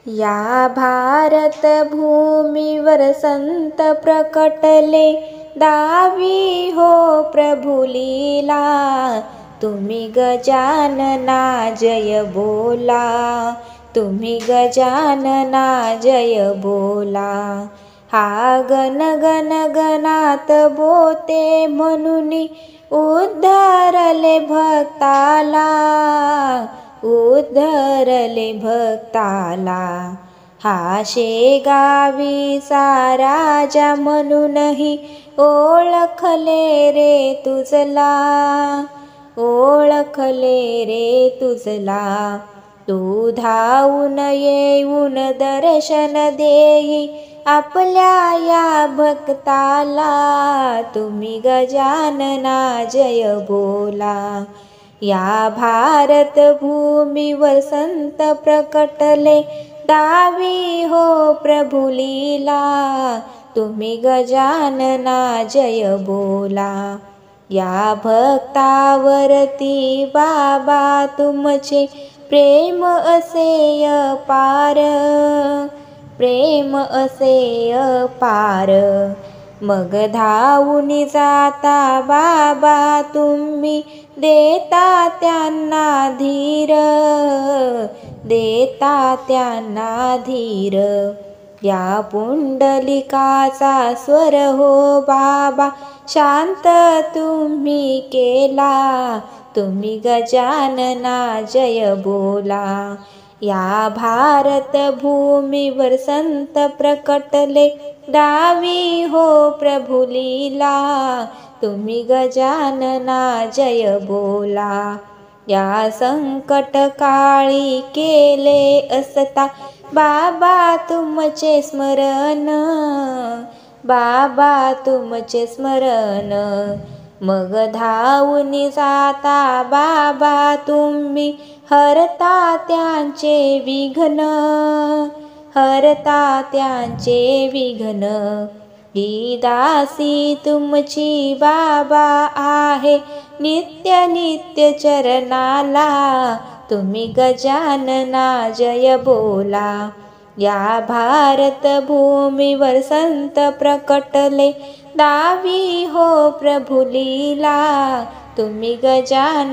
या भारत भूमीवर संत प्रकटले, दावी हो प्रभु लीला। तुम्ही गजानना जय बोला, तुम्ही गजानना जय बोला। हा गण गण गणात बोते म्हणून उद्धरले भक्ताला, उद्धरले भक्ताला। हा शेगावीचा राजा म्हणूनही ओळखले रे तुझला, ओळखले रे तुझला। तू धावून येऊन दर्शन देई आपल्या या भक्ताला। तुम्ही गजानना जय बोला। या भारत भूमीवर संत प्रकटले, दावी हो प्रभु लीला। तुम्ही गजानना जय बोला। या भक्तावरती बाबा तुमचे प्रेम असे अपार, प्रेम असे अपार। मग धावून जाता बाबा तुम्ही, देता त्यांना धीर, देता त्यांना धीर। या पुंडलिकाचा स्वर हो बाबा शांत तुम्ही केला। तुम्ही गजानना जय बोला। या भारत भूमीवर संत प्रकटले, दावी हो प्रभु लीला। तुम्ही गजानना जय बोला। या संकट काळी केले असता बाबा तुमचे स्मरण, बाबा तुमचे स्मरण। मग धावून जाता बाबा तुम्ही, हरता त्यांचे विघ्न, हरता त्यांचे विघ्न। ही दासी तुमची बाबा आहे नित्य नित्य चरणाला। तुम्ही गजानना जय बोला। या भारत भूमीवर संत प्रकटले, दावी हो प्रभु लीला। तुम्ही गजानना